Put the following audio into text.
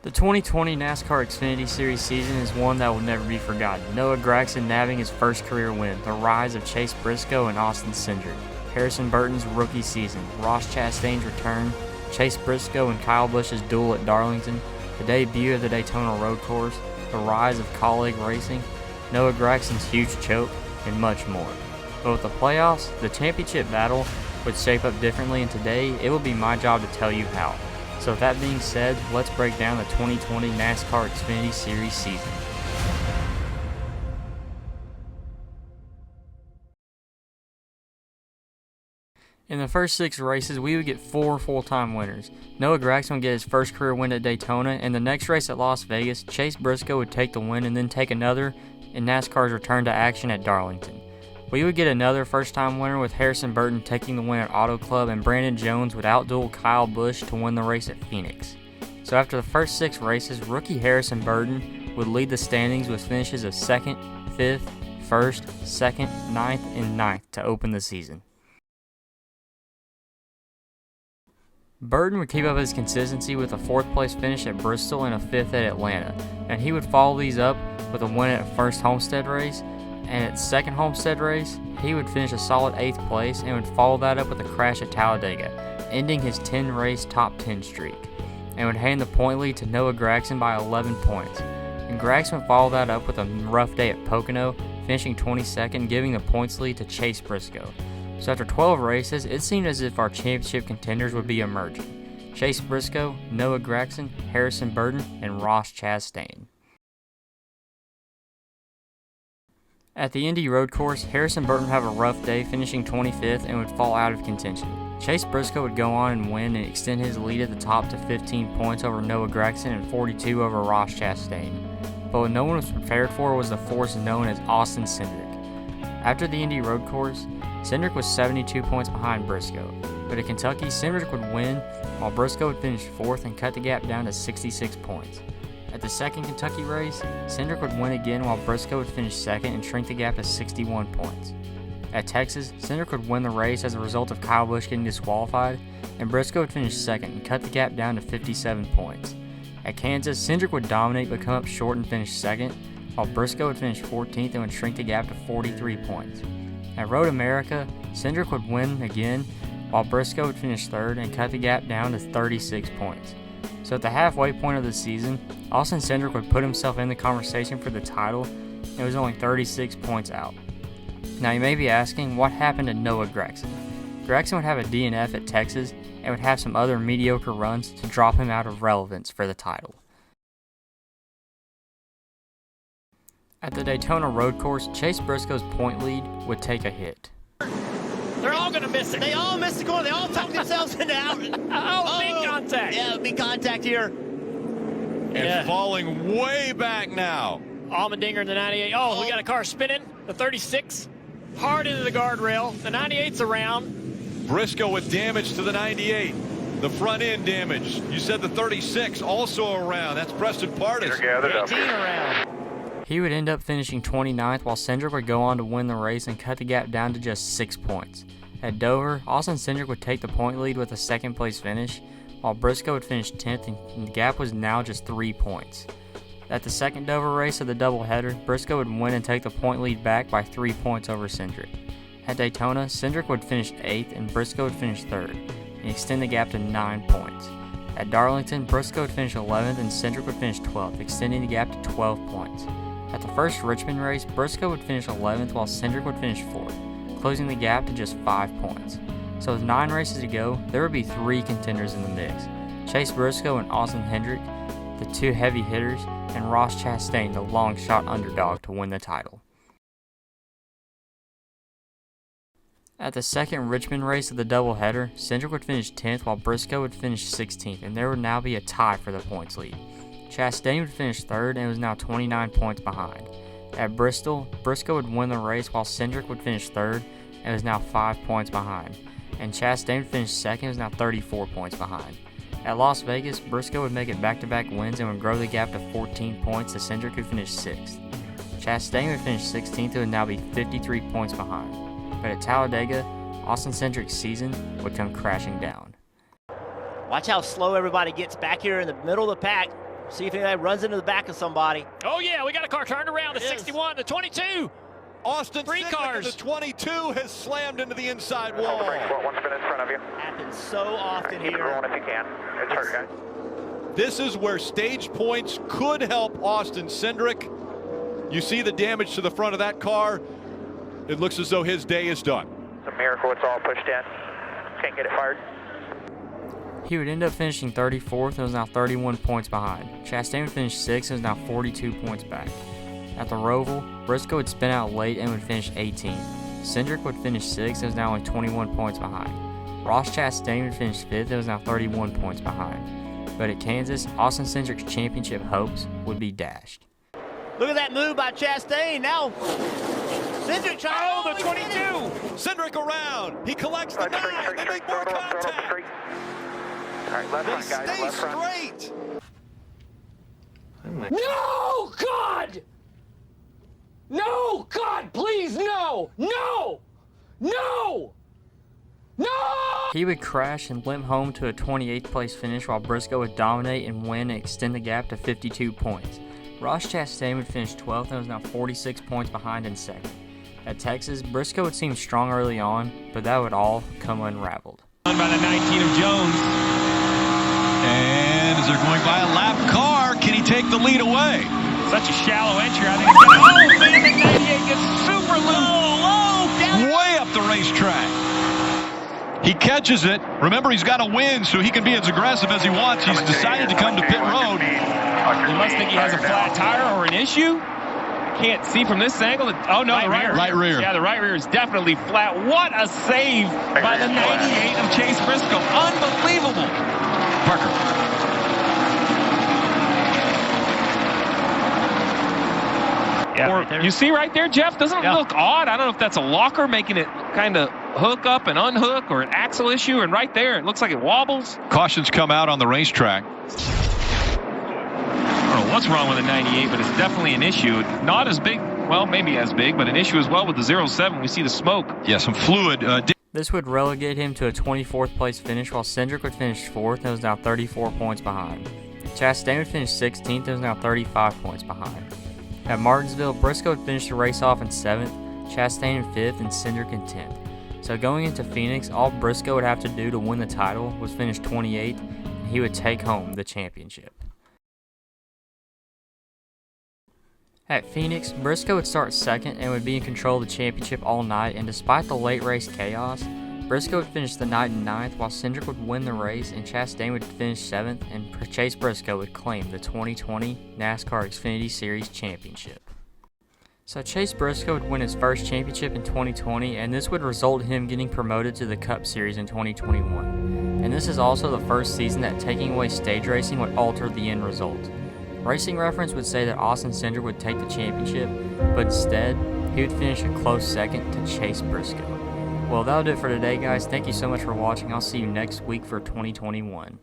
The 2020 NASCAR Xfinity Series season is one that will never be forgotten. Noah Gragson nabbing his first career win, the rise of Chase Briscoe and Austin Cindric, Harrison Burton's rookie season, Ross Chastain's return, Chase Briscoe and Kyle Busch's duel at Darlington, the debut of the Daytona Road Course, the rise of colleague racing, Noah Gragson's huge choke, and much more. But with the playoffs, the championship battle would shape up differently, and today it will be my job to tell you how. So with that being said, let's break down the 2020 NASCAR Xfinity Series season. In the first 6 races, we would get 4 full-time winners. Noah Gragson would get his first career win at Daytona, and the next race at Las Vegas, Chase Briscoe would take the win and then take another in NASCAR's return to action at Darlington. We would get another first-time winner with Harrison Burton taking the win at Auto Club, and Brandon Jones would outduel Kyle Busch to win the race at Phoenix. So after the first 6 races, rookie Harrison Burton would lead the standings with finishes of 2nd, 5th, 1st, 2nd, 9th, and 9th to open the season. Burton would keep up his consistency with a 4th place finish at Bristol and a 5th at Atlanta, and he would follow these up with a win at first Homestead race, and at second Homestead race, he would finish a solid 8th place and would follow that up with a crash at Talladega, ending his 10-race top 10 streak, and would hand the point lead to Noah Gragson by 11 points. And Gragson would follow that up with a rough day at Pocono, finishing 22nd, giving the points lead to Chase Briscoe. So after 12 races, it seemed as if our championship contenders would be emerging: Chase Briscoe, Noah Gragson, Harrison Burton, and Ross Chastain. At the Indy Road Course, Harrison Burton would have a rough day, finishing 25th, and would fall out of contention. Chase Briscoe would go on and win and extend his lead at the top to 15 points over Noah Gragson and 42 over Ross Chastain. But what no one was prepared for was the force known as Austin Cindric. After the Indy Road Course, Cindric was 72 points behind Briscoe. But at Kentucky, Cindric would win, while Briscoe would finish 4th and cut the gap down to 66 points. At the second Kentucky race, Cindric would win again while Briscoe would finish 2nd and shrink the gap to 61 points. At Texas, Cindric would win the race as a result of Kyle Busch getting disqualified, and Briscoe would finish 2nd and cut the gap down to 57 points. At Kansas, Cindric would dominate but come up short and finish 2nd, while Briscoe would finish 14th and would shrink the gap to 43 points. At Road America, Cindric would win again, while Briscoe would finish 3rd and cut the gap down to 36 points. So at the halfway point of the season, Austin Cindric would put himself in the conversation for the title and was only 36 points out. Now you may be asking, what happened to Noah Gragson? Gragson would have a DNF at Texas and would have some other mediocre runs to drop him out of relevance for the title. At the Daytona Road Course, Chase Briscoe's point lead would take a hit. They're all going to miss it. They all missed the corner. They all tucked themselves into out. Big contact. Yeah, big contact here. And falling way back now. Allmendinger in the 98. Oh, we got a car spinning. The 36. Hard into the guardrail. The 98's around. Briscoe with damage to the 98. The front end damage. You said the 36 also around. That's Preston Pardis. 18 around. He would end up finishing 29th, while Cindric would go on to win the race and cut the gap down to just 6 points. At Dover, Austin Cindric would take the point lead with a 2nd place finish, while Briscoe would finish 10th and the gap was now just 3 points. At the second Dover race of the doubleheader, Briscoe would win and take the point lead back by 3 points over Cindric. At Daytona, Cindric would finish 8th and Briscoe would finish 3rd and extend the gap to 9 points. At Darlington, Briscoe would finish 11th and Cindric would finish 12th, extending the gap to 12 points. At the first Richmond race, Briscoe would finish 11th while Cindric would finish 4th, closing the gap to just 5 points. So with 9 races to go, there would be 3 contenders in the mix: Chase Briscoe and Austin Cindric, the 2 heavy hitters, and Ross Chastain, the long shot underdog to win the title. At the second Richmond race of the doubleheader, Cindric would finish 10th while Briscoe would finish 16th, and there would now be a tie for the points lead. Chastain would finish 3rd and was now 29 points behind. At Bristol, Briscoe would win the race while Cindric would finish 3rd and was now 5 points behind. And Chastain would finish 2nd and was now 34 points behind. At Las Vegas, Briscoe would make it back-to-back wins and would grow the gap to 14 points to Cindric, who finished 6th. Chastain would finish 16th and would now be 53 points behind. But at Talladega, Austin Cindric's season would come crashing down. Watch how slow everybody gets back here in the middle of the pack. See if anybody runs into the back of somebody. Oh, yeah, we got a car turned around. The It is. 61, the 22. Austin Three Cindric cars. in the 22 has slammed into the inside wall. One spin in front of you. Happens so often Keep it here. rolling if you can. It's hurt, guys. This is where stage points could help Austin Cindric. You see the damage to the front of that car. It looks as though his day is done. It's a miracle it's all pushed in. Can't get it fired. He would end up finishing 34th and was now 31 points behind. Chastain would finish 6th and was now 42 points back. At the Roval, Brisco would spin out late and would finish 18th. Cindric would finish 6th and was now only 21 points behind. Ross Chastain would finish 5th and was now 31 points behind. But at Kansas, Austin Cindric's championship hopes would be dashed. Look at that move by Chastain. Now, Cindric trying. Oh, the 22. Cindric around. He collects the 9. They make more contact. All right, left They front, guys. stay Left front. straight. No, God! No, God, please, no! No! No! No! He would crash and limp home to a 28th place finish while Brisco would dominate and win and extend the gap to 52 points. Ross Chastain would finish 12th and was now 46 points behind in second. At Texas, Brisco would seem strong early on, but that would all come unraveled. By the 19 of Jones. And as they're going by a lap car, can he take the lead away? Such a shallow entry. I think it's gonna, oh, man, the 98 gets super low. Way up the racetrack. He catches it. Remember, he's got to win, so he can be as aggressive as he wants. He's decided to come to pit road. He must think he has a flat tire or an issue. Can't see from this angle. Oh, no, the Right rear. Yeah, the right rear is definitely flat. What a save by the 98 of Chase Brisco. Unbelievable. Parker. Yeah, you see right there, Jeff? Doesn't it look odd? I don't know if that's a locker making it kind of hook up and unhook or an axle issue. And right there, it looks like it wobbles. Cautions come out on the racetrack. I don't know what's wrong with the 98, but it's definitely an issue. Not as big, well, maybe as big, but an issue as well with the 07. We see the smoke. Yeah, some fluid. This would relegate him to a 24th place finish while Cindric would finish 4th and was now 34 points behind. Chastain would finish 16th and was now 35 points behind. At Martinsville, Brisco would finish the race off in 7th, Chastain in 5th, and Cindric in 10th. So going into Phoenix, all Brisco would have to do to win the title was finish 28th, and he would take home the championship. At Phoenix, Brisco would start 2nd and would be in control of the championship all night, and despite the late race chaos, Brisco would finish the night in 9th while Cindric would win the race and Chastain would finish 7th and Chase Brisco would claim the 2020 NASCAR Xfinity Series championship. So Chase Brisco would win his first championship in 2020 and this would result in him getting promoted to the Cup Series in 2021. And this is also the first season that taking away stage racing would alter the end result. Racing Reference would say that Austin Cindric would take the championship, but instead, he would finish a close 2nd to Chase Brisco. Well, that'll do it for today, guys. Thank you so much for watching. I'll see you next week for 2021.